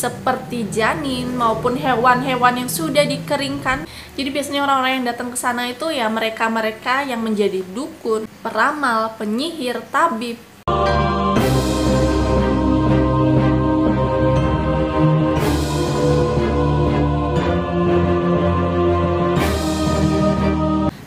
seperti janin maupun hewan-hewan yang sudah dikeringkan. Jadi biasanya orang-orang yang datang ke sana itu ya mereka-mereka yang menjadi dukun, peramal, penyihir, tabib.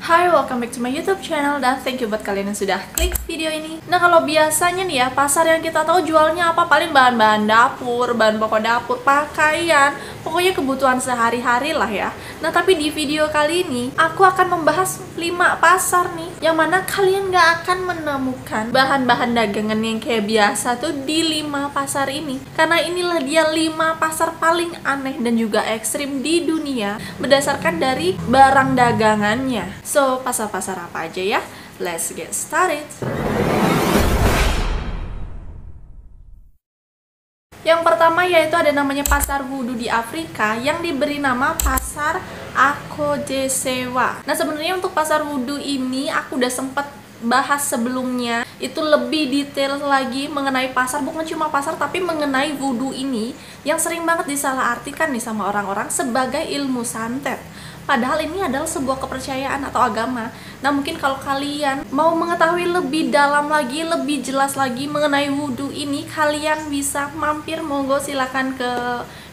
Hai, welcome back to my YouTube channel dan thank you buat kalian yang sudah klik video ini. Nah, kalau biasanya nih ya, pasar yang kita tahu jualnya apa? Paling bahan-bahan dapur, bahan pokok dapur, pakaian, pokoknya kebutuhan sehari-hari lah ya. Nah, tapi di video kali ini aku akan membahas 5 pasar nih, yang mana kalian gak akan menemukan bahan-bahan dagangan yang kayak biasa tuh di 5 pasar ini. Karena inilah dia 5 pasar paling aneh dan juga ekstrim di dunia berdasarkan dari barang dagangannya. So, pasar-pasar apa aja ya? Let's get started. Yang pertama yaitu ada namanya pasar wudhu di Afrika yang diberi nama pasar Akojesewa. Nah, sebenarnya untuk pasar wudhu ini aku udah sempat bahas sebelumnya, itu lebih detail lagi mengenai pasar, bukan cuma pasar tapi mengenai wudhu ini yang sering banget disalahartikan nih sama orang-orang sebagai ilmu santet. Padahal ini adalah sebuah kepercayaan atau agama. Nah, mungkin kalau kalian mau mengetahui lebih dalam lagi, lebih jelas lagi mengenai wudhu ini, kalian bisa mampir, monggo silakan ke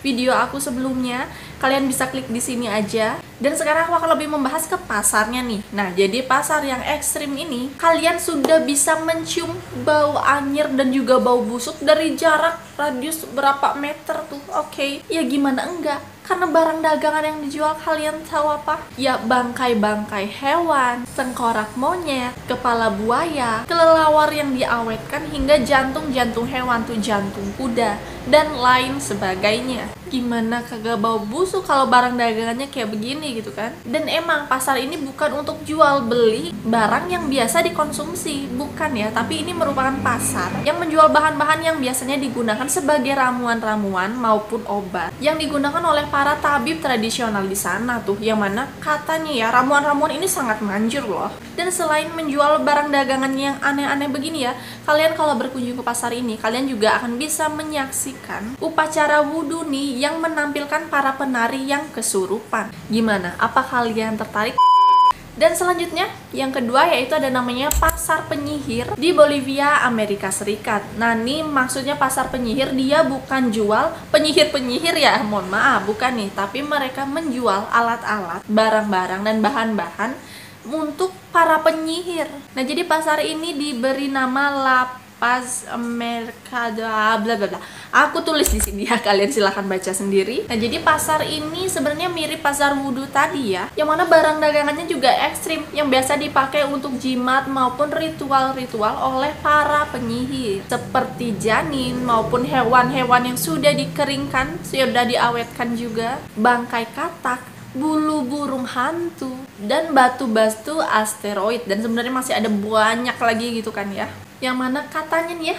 video aku sebelumnya. Kalian bisa klik di sini aja. Dan sekarang aku akan lebih membahas ke pasarnya nih. Nah, jadi pasar yang ekstrim ini, kalian sudah bisa mencium bau anyir dan juga bau busuk dari jarak radius berapa meter tuh. Oke, ya gimana enggak? Karena barang dagangan yang dijual kalian tahu apa? Ya bangkai-bangkai hewan, tengkorak monyet, kepala buaya, kelelawar yang diawetkan hingga jantung-jantung hewan tuh, jantung kuda, dan lain sebagainya. Gimana kagak bau busuk kalau barang dagangannya kayak begini gitu kan? Dan emang pasar ini bukan untuk jual beli barang yang biasa dikonsumsi, bukan ya, tapi ini merupakan pasar yang menjual bahan-bahan yang biasanya digunakan sebagai ramuan-ramuan maupun obat yang digunakan oleh para tabib tradisional di sana tuh, yang mana katanya ya ramuan-ramuan ini sangat manjur loh. Dan selain menjual barang dagangan yang aneh-aneh begini ya, kalian kalau berkunjung ke pasar ini, kalian juga akan bisa menyaksikan upacara wudhu nih yang menampilkan para penari yang kesurupan. Gimana? Apa kalian tertarik? Dan selanjutnya, yang kedua yaitu ada namanya pasar penyihir di Bolivia, Amerika Serikat. Nah, ini maksudnya pasar penyihir, dia bukan jual penyihir-penyihir ya, mohon maaf, bukan nih. Tapi mereka menjual alat-alat, barang-barang, dan bahan-bahan untuk para penyihir. Nah, jadi pasar ini diberi nama Paz Mercado bla bla bla. Aku tulis di sini ya, kalian silahkan baca sendiri. Nah, jadi pasar ini sebenarnya mirip pasar wudhu tadi ya, yang mana barang dagangannya juga ekstrim, yang biasa dipakai untuk jimat maupun ritual-ritual oleh para penyihir, seperti janin maupun hewan-hewan yang sudah dikeringkan, sudah diawetkan juga, bangkai katak, bulu burung hantu, dan batu-batu asteroid, dan sebenarnya masih ada banyak lagi gitu kan ya. Yang mana katanya nih ya,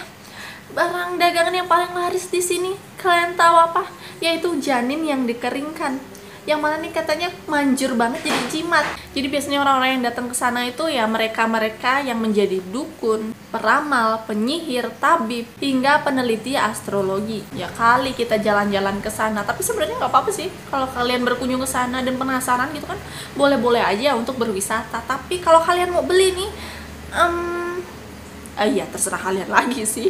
barang dagangan yang paling laris di sini, kalian tahu apa? Yaitu janin yang dikeringkan. Yang mana nih katanya manjur banget jadi jimat. Jadi biasanya orang-orang yang datang ke sana itu ya mereka-mereka yang menjadi dukun, peramal, penyihir, tabib, hingga peneliti astrologi. Ya kali kita jalan-jalan ke sana, tapi sebenarnya nggak apa-apa sih kalau kalian berkunjung ke sana dan penasaran gitu kan, boleh-boleh aja untuk berwisata. Tapi kalau kalian mau beli nih, iya terserah kalian lagi sih.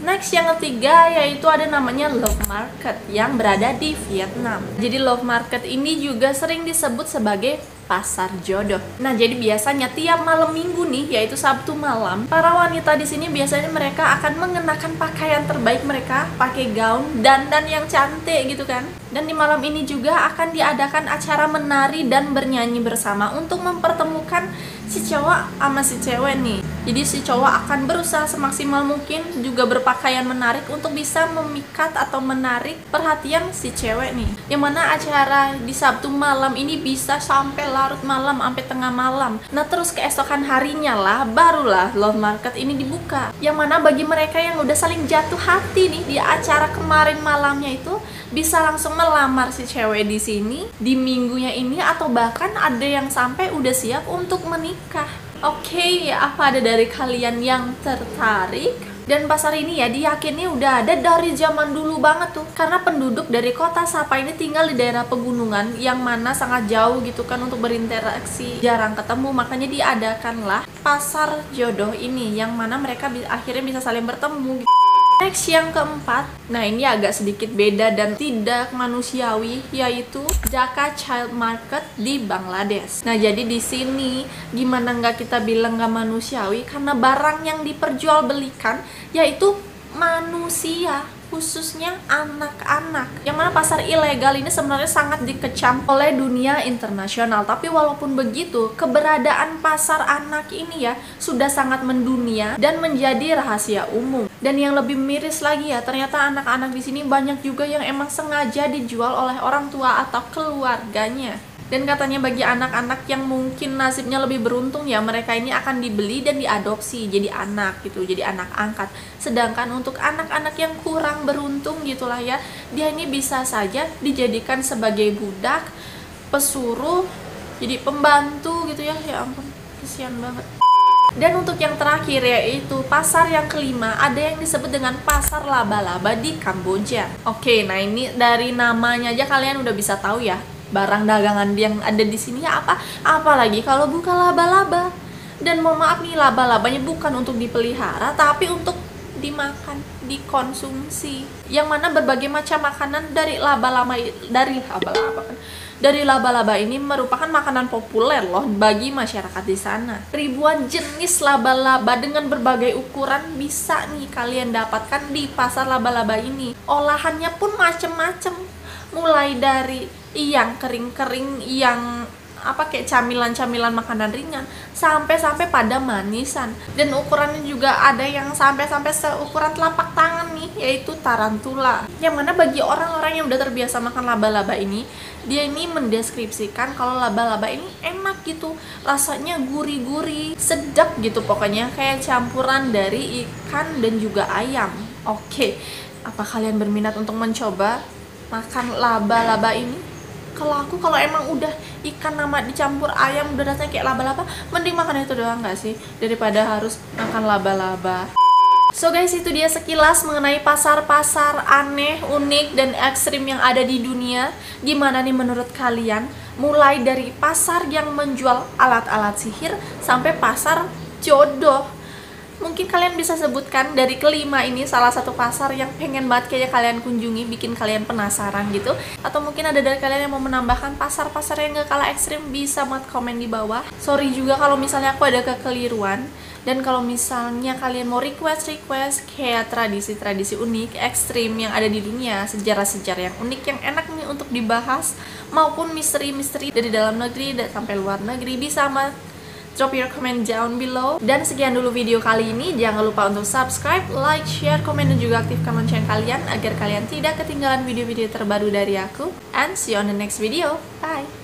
Next, yang ketiga yaitu ada namanya Love Market yang berada di Vietnam. Jadi Love Market ini juga sering disebut sebagai pasar jodoh. Nah, jadi biasanya tiap malam minggu nih, yaitu Sabtu malam, para wanita di sini biasanya mereka akan mengenakan pakaian terbaik mereka, pakai gaun, dandan yang cantik gitu kan. Dan di malam ini juga akan diadakan acara menari dan bernyanyi bersama untuk mempertemukan si cowok sama si cewek nih. Jadi si cowok akan berusaha semaksimal mungkin juga berpakaian menarik untuk bisa memikat atau menarik perhatian si cewek nih. Yang mana acara di Sabtu malam ini bisa sampai larut malam, sampai tengah malam. Nah, terus keesokan harinya lah barulah Love Market ini dibuka. Yang mana bagi mereka yang udah saling jatuh hati nih di acara kemarin malamnya itu, bisa langsung melamar si cewek di sini di minggunya ini, atau bahkan ada yang sampai udah siap untuk menikah. Oke, apa ada dari kalian yang tertarik? Dan pasar ini ya diyakini udah ada dari zaman dulu banget tuh, karena penduduk dari kota Sapa ini tinggal di daerah pegunungan yang mana sangat jauh gitu kan untuk berinteraksi, jarang ketemu, makanya diadakanlah pasar jodoh ini yang mana mereka akhirnya bisa saling bertemu gitu. Next yang keempat, nah ini agak sedikit beda dan tidak manusiawi, yaitu Dhaka Child Market di Bangladesh. Nah jadi di sini gimana nggak kita bilang nggak manusiawi, karena barang yang diperjualbelikan yaitu manusia, khususnya anak-anak. Yang mana pasar ilegal ini sebenarnya sangat dikecam oleh dunia internasional. Tapi walaupun begitu, keberadaan pasar anak ini ya sudah sangat mendunia dan menjadi rahasia umum. Dan yang lebih miris lagi ya, ternyata anak-anak di sini banyak juga yang emang sengaja dijual oleh orang tua atau keluarganya. Dan katanya bagi anak-anak yang mungkin nasibnya lebih beruntung ya, mereka ini akan dibeli dan diadopsi jadi anak gitu, jadi anak angkat. Sedangkan untuk anak-anak yang kurang beruntung gitulah ya, dia ini bisa saja dijadikan sebagai budak, pesuruh, jadi pembantu gitu ya. Ya ampun, kasihan banget. Dan untuk yang terakhir yaitu pasar yang kelima, ada yang disebut dengan pasar laba-laba di Kamboja. Oke, nah ini dari namanya aja kalian udah bisa tahu ya, barang dagangan yang ada di sini ya apa? Apalagi kalau bukan laba-laba. Dan mohon maaf nih, laba-labanya bukan untuk dipelihara, tapi untuk dimakan, dikonsumsi. Yang mana berbagai macam makanan dari laba-laba ini merupakan makanan populer loh bagi masyarakat di sana. Ribuan jenis laba-laba dengan berbagai ukuran bisa nih kalian dapatkan di pasar laba-laba ini. Olahannya pun macem-macem, mulai dari yang kering-kering, yang kayak camilan-camilan makanan ringan, sampai pada manisan. Dan ukurannya juga ada yang sampai seukuran telapak tangan nih, yaitu tarantula. Yang mana bagi orang-orang yang udah terbiasa makan laba-laba ini, dia ini mendeskripsikan kalau laba-laba ini enak gitu, rasanya gurih-gurih, sedap gitu pokoknya, kayak campuran dari ikan dan juga ayam. Oke, apa kalian berminat untuk mencoba makan laba-laba ini? Kalau emang udah ikan nama dicampur ayam udah rasanya kayak laba-laba, mending makan itu doang gak sih, daripada harus makan laba-laba. So guys, itu dia sekilas mengenai pasar-pasar aneh, unik, dan ekstrim yang ada di dunia. Gimana nih menurut kalian? Mulai dari pasar yang menjual alat-alat sihir sampai pasar jodoh. Mungkin kalian bisa sebutkan dari kelima ini salah satu pasar yang pengen banget kayaknya kalian kunjungi, bikin kalian penasaran gitu. Atau mungkin ada dari kalian yang mau menambahkan pasar-pasar yang gak kalah ekstrim, bisa banget komen di bawah. Sorry juga kalau misalnya aku ada kekeliruan. Dan kalau misalnya kalian mau request kayak tradisi-tradisi unik, ekstrim yang ada di dunia, sejarah-sejarah yang unik, yang enak nih untuk dibahas, maupun misteri-misteri dari dalam negeri dan sampai luar negeri, bisa drop your comment down below. Dan sekian dulu video kali ini. Jangan lupa untuk subscribe, like, share, komen, dan juga aktifkan lonceng kalian agar kalian tidak ketinggalan video-video terbaru dari aku. And see you on the next video. Bye!